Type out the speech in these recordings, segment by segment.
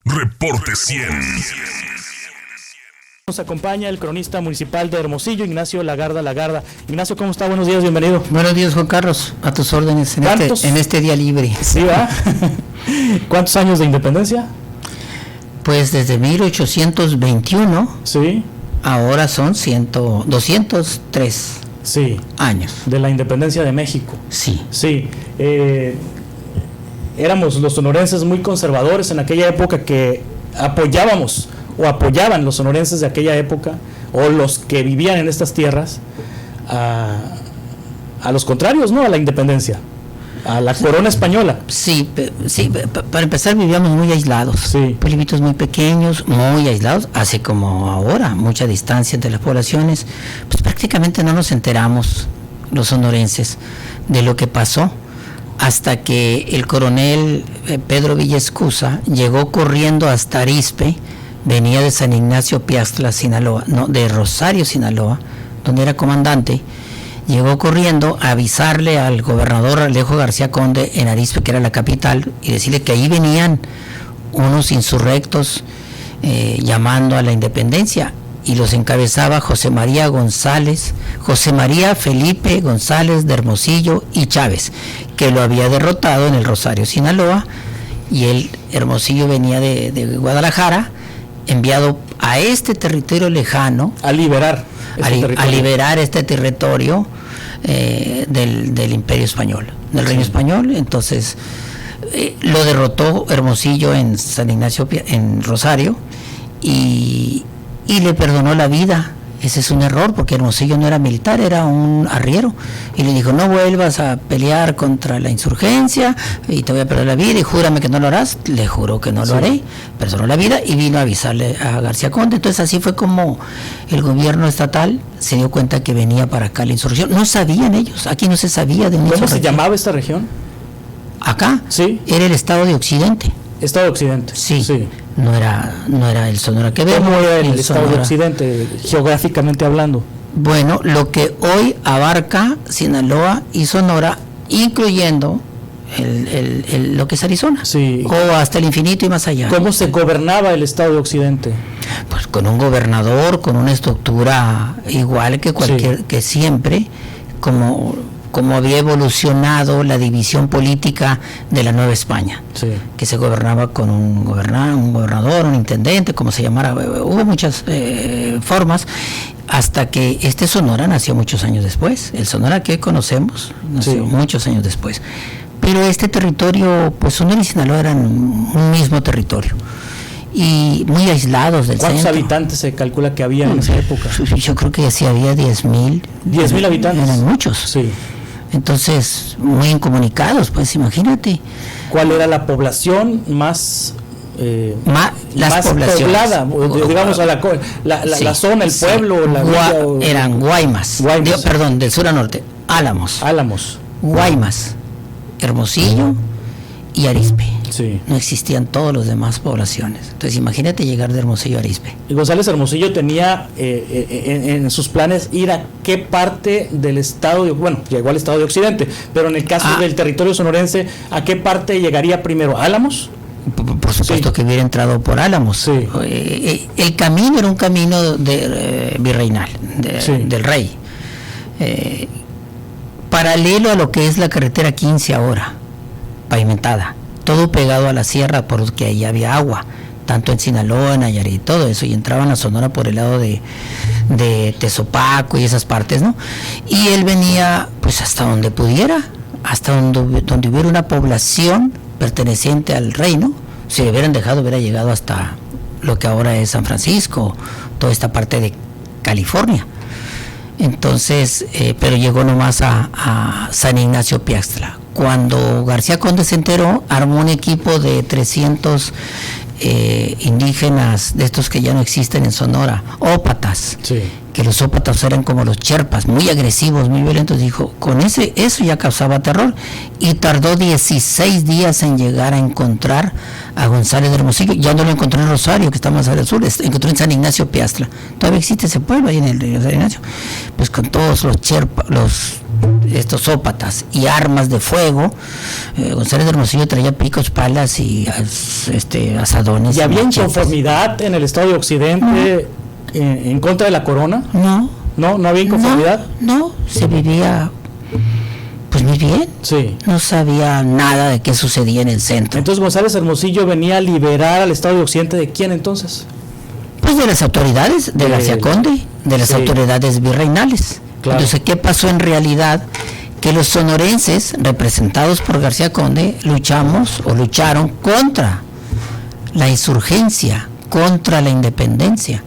Reporte 100. Nos acompaña el cronista municipal de Hermosillo, Ignacio Lagarda. Ignacio, ¿cómo está? Buenos días, bienvenido. Buenos días, Juan Carlos, a tus órdenes en este día libre. Sí, ¿va? ¿Cuántos años de independencia? Pues desde 1821. Sí. Ahora son 203 años. De la independencia de México. Sí. Sí. Éramos los sonorenses muy conservadores en aquella época, que apoyaban los sonorenses de aquella época, o los que vivían en estas tierras, a los contrarios, ¿no? A la independencia, a la corona española. Sí, para empezar vivíamos muy aislados, pueblitos muy pequeños, muy aislados, así como ahora, mucha distancia entre las poblaciones. Pues prácticamente no nos enteramos los sonorenses de lo que pasó, hasta que el coronel Pedro Villaescusa llegó corriendo hasta Arizpe. Venía de San Ignacio Piastla, Sinaloa, no, de Rosario, Sinaloa, donde era comandante. Llegó corriendo a avisarle al gobernador Alejo García Conde en Arizpe, que era la capital, y decirle que ahí venían unos insurrectos llamando a la independencia, y los encabezaba José María Felipe González de Hermosillo y Chávez, que lo había derrotado en el Rosario, Sinaloa, y el Hermosillo venía de Guadalajara, enviado a este territorio lejano a liberar este territorio del Imperio Español, del Reino Español. Entonces lo derrotó Hermosillo en San Ignacio, en Rosario, y le perdonó la vida. Ese es un error, porque Hermosillo no era militar, era un arriero, y le dijo: no vuelvas a pelear contra la insurgencia y te voy a perder la vida, y júrame que no lo harás. Le juró que no lo haré, perdonó la vida y vino a avisarle a García Conde. Entonces así fue como el gobierno estatal se dio cuenta que venía para acá la insurrección. No sabían ellos, aquí no se sabía de una insurrección. ¿Cómo se llamaba esta región? Acá era el estado de Occidente. Estado de Occidente. Sí. No era el Sonora que vemos. ¿Cómo era el estado de Occidente, geográficamente hablando? Bueno, lo que hoy abarca Sinaloa y Sonora, incluyendo lo que es Arizona, o hasta el infinito y más allá. ¿Cómo se gobernaba el estado de Occidente? Pues con un gobernador, con una estructura igual que que siempre, como había evolucionado la división política de la Nueva España, que se gobernaba con un gobernador, un intendente, como se llamara. Hubo muchas formas, hasta que Sonora nació muchos años después. El Sonora que conocemos nació muchos años después. Pero este territorio, pues Sonora y Sinaloa eran un mismo territorio, y muy aislados del centro. ¿Cuántos habitantes se calcula que había en esa época? Yo creo que sí había 10,000. 10,000 habitantes. Eran muchos. Sí. Entonces, muy incomunicados, pues imagínate. ¿Cuál era la población más poblada? Digamos, la zona, el pueblo. Eran Guaymas. Del sur a norte. Álamos. Guaymas, Hermosillo y Arizpe. No existían todos los demás poblaciones. Entonces imagínate llegar de Hermosillo a Arizpe. Y González Hermosillo tenía en sus planes ir a qué parte del estado, llegó al estado de Occidente, pero en el caso del territorio sonorense, ¿a qué parte llegaría primero? ¿Álamos? Por supuesto que hubiera entrado por Álamos. El camino era un camino virreinal, del rey, paralelo a lo que es la carretera 15 ahora, pavimentada, todo pegado a la sierra, porque ahí había agua, tanto en Sinaloa, en Nayarit y todo eso, y entraban a Sonora por el lado de Tezopaco y esas partes, ¿no? Y él venía pues hasta donde pudiera, hasta donde hubiera una población perteneciente al reino. Si le hubieran dejado, hubiera llegado hasta lo que ahora es San Francisco, toda esta parte de California. Entonces, pero llegó nomás a San Ignacio Piastla. Cuando García Conde se enteró, armó un equipo de 300 indígenas, de estos que ya no existen en Sonora, ópatas, que los ópatas eran como los cherpas, muy agresivos, muy violentos. Dijo, eso ya causaba terror, y tardó 16 días en llegar a encontrar a González de Hermosillo. Ya no lo encontró en Rosario, que está más al sur, encontró en San Ignacio Piastla. Todavía existe ese pueblo ahí en el río San Ignacio, pues con todos los estos ópatas y armas de fuego. González de Hermosillo traía picos, palas y asadones. ¿Y había inconformidad en el estado de Occidente en contra de la corona? No había inconformidad. No, se vivía pues muy bien. Sí. No sabía nada de qué sucedía en el centro. Entonces González Hermosillo venía a liberar al estado de Occidente, ¿de quién entonces? Pues de las autoridades de García Conde, de las autoridades virreinales. Claro. Entonces, ¿qué pasó en realidad? Que los sonorenses, representados por García Conde, lucharon contra la insurgencia, contra la independencia.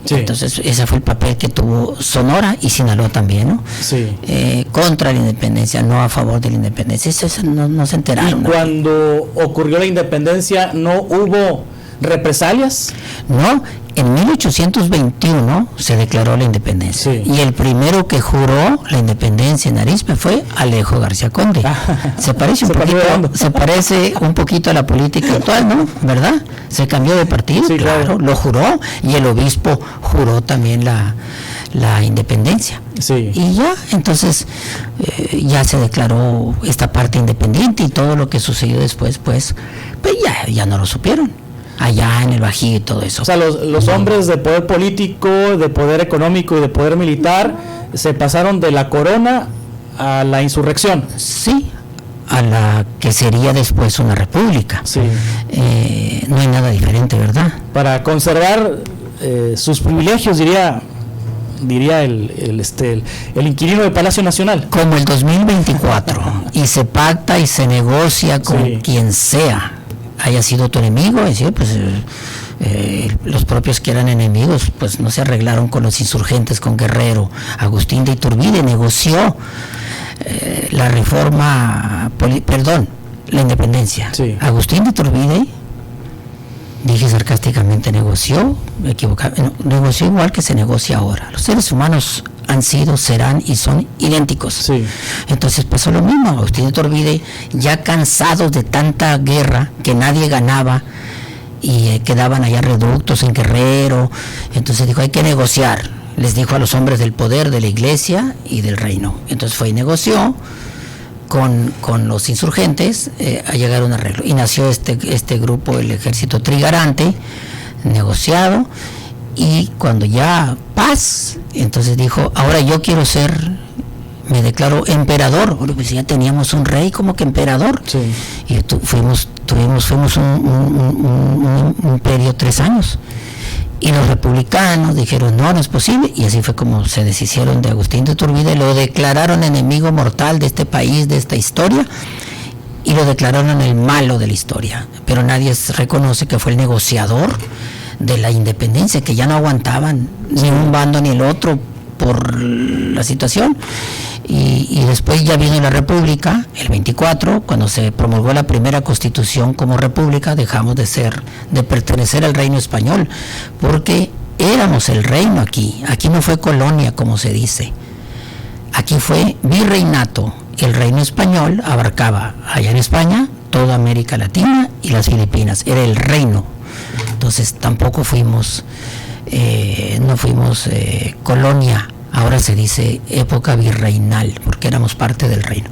Sí. Entonces, ese fue el papel que tuvo Sonora y Sinaloa también, ¿no? Sí. Contra la independencia, no a favor de la independencia. Eso no se enteraron. ¿Y cuando ocurrió la independencia no hubo represalias? No, en 1821 se declaró la independencia. Sí. Y el primero que juró la independencia en Arizpe fue Alejo García Conde. Se parece un poquito a la política actual, ¿no? ¿Verdad? Se cambió de partido, sí, claro, lo juró, y el obispo juró también la independencia. Sí. Y ya, entonces, ya se declaró esta parte independiente, y todo lo que sucedió después, pues ya no lo supieron. Allá en el Bajío y todo eso. O sea, los hombres de poder político, de poder económico y de poder militar se pasaron de la corona a la insurrección. Sí, a la que sería después una república. Sí. No hay nada diferente, ¿verdad? Para conservar sus privilegios, diría el inquilino del Palacio Nacional. Como el 2024, y se pacta y se negocia con quien sea. Haya sido tu enemigo, es decir, pues los propios que eran enemigos pues no se arreglaron con los insurgentes, con Guerrero. Agustín de Iturbide negoció la reforma, la independencia. Sí. Agustín de Iturbide, dije sarcásticamente, negoció igual que se negocia ahora. Los seres humanos han sido, serán y son idénticos. Sí. Entonces pasó lo mismo. Agustín de Iturbide, ya cansados de tanta guerra que nadie ganaba y quedaban allá reductos en Guerrero, entonces dijo, hay que negociar. Les dijo a los hombres del poder de la iglesia y del reino. Entonces fue y negoció con los insurgentes a llegar a un arreglo. Y nació este grupo, el Ejército Trigarante, negociado. Y cuando ya paz, entonces dijo, ahora yo quiero me declaro emperador. Bueno, pues ya teníamos un rey como que emperador. Sí. Y fuimos un imperio 3 años. Y los republicanos dijeron, no es posible, y así fue como se deshicieron de Agustín de Iturbide, lo declararon enemigo mortal de este país, de esta historia, y lo declararon el malo de la historia. Pero nadie reconoce que fue el negociador de la independencia, que ya no aguantaban ni un bando ni el otro por la situación. Y después ya vino la república, el 24, cuando se promulgó la primera constitución como república, dejamos de pertenecer al reino español, porque éramos el reino aquí no fue colonia como se dice, aquí fue virreinato. El reino español abarcaba allá en España toda América Latina y las Filipinas, era el reino. Entonces tampoco fuimos colonia, ahora se dice época virreinal, porque éramos parte del reino.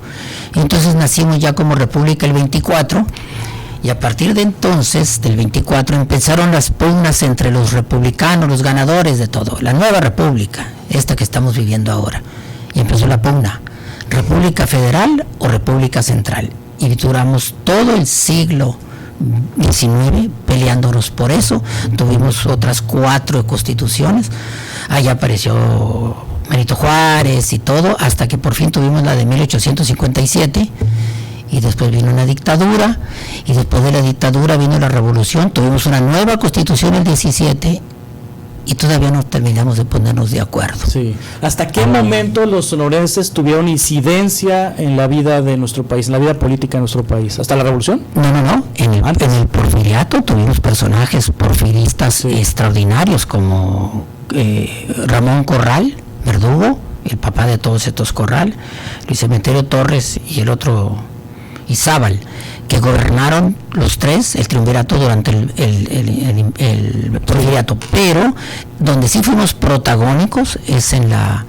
Entonces nacimos ya como república el 24, y a partir de entonces, del 24, empezaron las pugnas entre los republicanos, los ganadores de todo, la nueva república, esta que estamos viviendo ahora, y empezó la pugna, república federal o república central, y duramos todo el siglo 19 peleándonos por eso. Tuvimos otras 4 constituciones, allá apareció Benito Juárez y todo, hasta que por fin tuvimos la de 1857, y después vino una dictadura, y después de la dictadura vino la revolución, tuvimos una nueva constitución el 17, y todavía no terminamos de ponernos de acuerdo. Sí. ¿Hasta qué momento los sonorenses tuvieron incidencia en la vida de nuestro país, en la vida política de nuestro país? ¿Hasta la revolución? No. En el porfiriato tuvimos personajes porfiristas extraordinarios, como Ramón Corral, Verdugo, el papá de todos estos Corral, Luis Emeterio Torres y el otro Izábal, que gobernaron los 3 el triunvirato durante el porfiriato, pero donde sí fuimos protagónicos es en la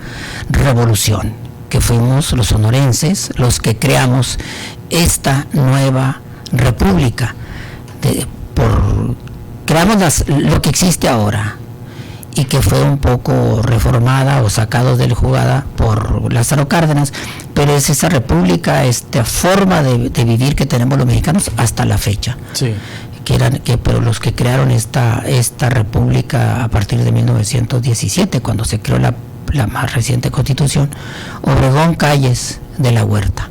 revolución. que fuimos los sonorenses los que creamos esta nueva república. Creamos lo que existe ahora, y que fue un poco reformada o sacado de la jugada por Lázaro Cárdenas, pero es esa república, esta forma de vivir que tenemos los mexicanos hasta la fecha. Sí. Pero los que crearon esta república a partir de 1917, cuando se creó la más reciente constitución, Obregón, Calles de la Huerta,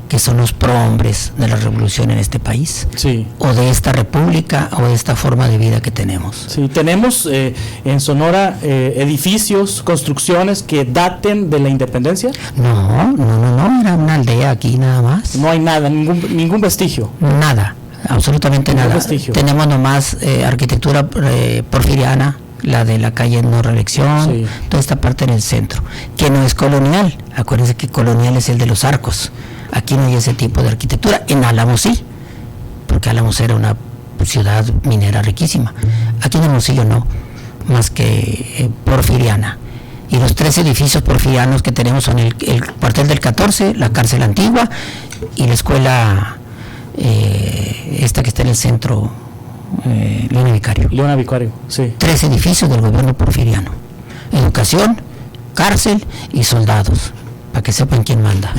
que son los prohombres de la revolución en este país, sí, o de esta república o de esta forma de vida que tenemos. Sí, tenemos en Sonora edificios, construcciones que daten de la independencia. No, era una aldea aquí nada más. No hay nada, ningún vestigio. Nada, absolutamente nada. Vestigio. Tenemos nomás arquitectura porfiriana, la de la calle No Reelección, sí, toda esta parte en el centro, que no es colonial. Acuérdense que colonial es el de los arcos. Aquí no hay ese tipo de arquitectura. En Álamos sí, porque Álamos era una ciudad minera riquísima. Aquí en Hermosillo no, más que porfiriana. Y los 3 edificios porfirianos que tenemos son el cuartel del 14, la cárcel antigua y la escuela esta que está en el centro, Leona Vicario. Leona Vicario, sí. 3 edificios del gobierno porfiriano. Educación, cárcel y soldados, para que sepan quién manda.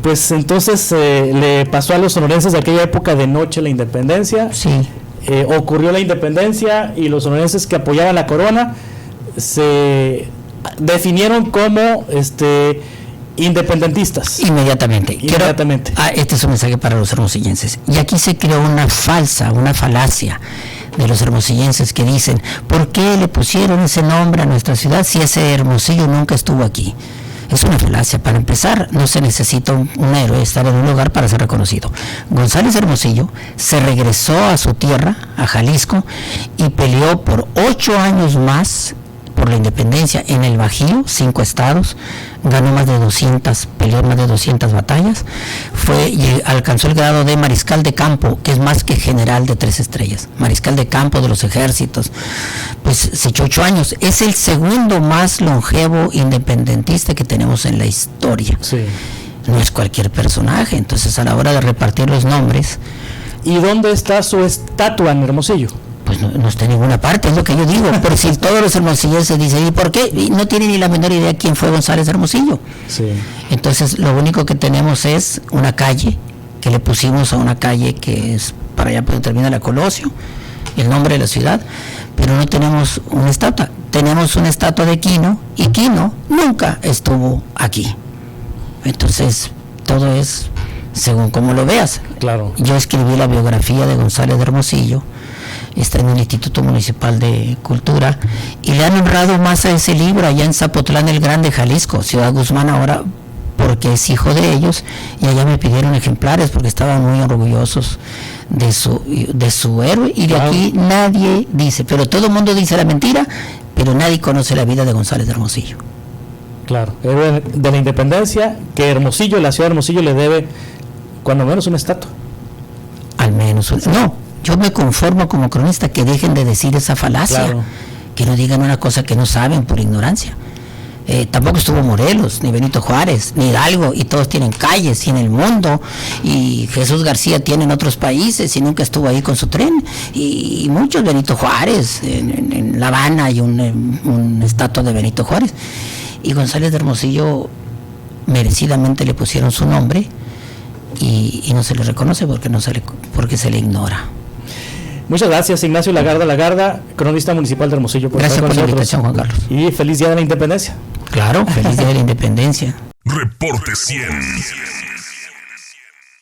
Pues entonces le pasó a los sonorenses de aquella época de noche la independencia. Sí. Ocurrió la independencia y los sonorenses que apoyaban la corona se definieron como independentistas. Inmediatamente. Este es un mensaje para los hermosillenses. Y aquí se creó una falacia de los hermosillenses que dicen, ¿por qué le pusieron ese nombre a nuestra ciudad si ese Hermosillo nunca estuvo aquí? Es una falacia. Para empezar, no se necesita un héroe estar en un lugar para ser reconocido. González Hermosillo se regresó a su tierra, a Jalisco, y peleó por 8 años más por la independencia en el Bajío, 5 estados, ganó peleó más de 200 batallas, alcanzó el grado de mariscal de campo, que es más que general de 3 estrellas, mariscal de campo de los ejércitos, pues se echó 8 años, es el segundo más longevo independentista que tenemos en la historia. Sí. No es cualquier personaje. Entonces, a la hora de repartir los nombres. ¿Y dónde está su estatua en Hermosillo? Pues no está en ninguna parte, es lo que yo digo. Pero si todos los hermosillenses dicen, ¿y por qué? Y no tienen ni la menor idea quién fue González Hermosillo. Sí. Entonces, lo único que tenemos es una calle, que le pusimos a una calle que es para allá donde termina la Colosio, el nombre de la ciudad, pero no tenemos una estatua. Tenemos una estatua de Quino, y Quino nunca estuvo aquí. Entonces, todo es según como lo veas. Claro. Yo escribí la biografía de González de Hermosillo, está en el Instituto Municipal de Cultura, y le han honrado más a ese libro allá en Zapotlán el Grande, Jalisco, Ciudad Guzmán ahora, porque es hijo de ellos, y allá me pidieron ejemplares porque estaban muy orgullosos de su héroe, y de aquí nadie dice, pero todo el mundo dice la mentira, pero nadie conoce la vida de González de Hermosillo. Claro, héroe de la independencia, que Hermosillo, la ciudad de Hermosillo le debe cuando menos una estatua. Al menos no, yo me conformo como cronista que dejen de decir esa falacia, claro, que no digan una cosa que no saben por ignorancia. Tampoco estuvo Morelos, ni Benito Juárez, ni Hidalgo, y todos tienen calles y en el mundo, y Jesús García tiene en otros países y nunca estuvo ahí con su tren, y muchos, Benito Juárez, en La Habana hay una estatua de Benito Juárez, y González de Hermosillo merecidamente le pusieron su nombre, y no se le reconoce porque se le ignora. Muchas gracias, Ignacio Lagarda, cronista municipal de Hermosillo. Gracias por la invitación, Juan Carlos. Y feliz Día de la Independencia. Claro, feliz Día de la Independencia. Reporte 100.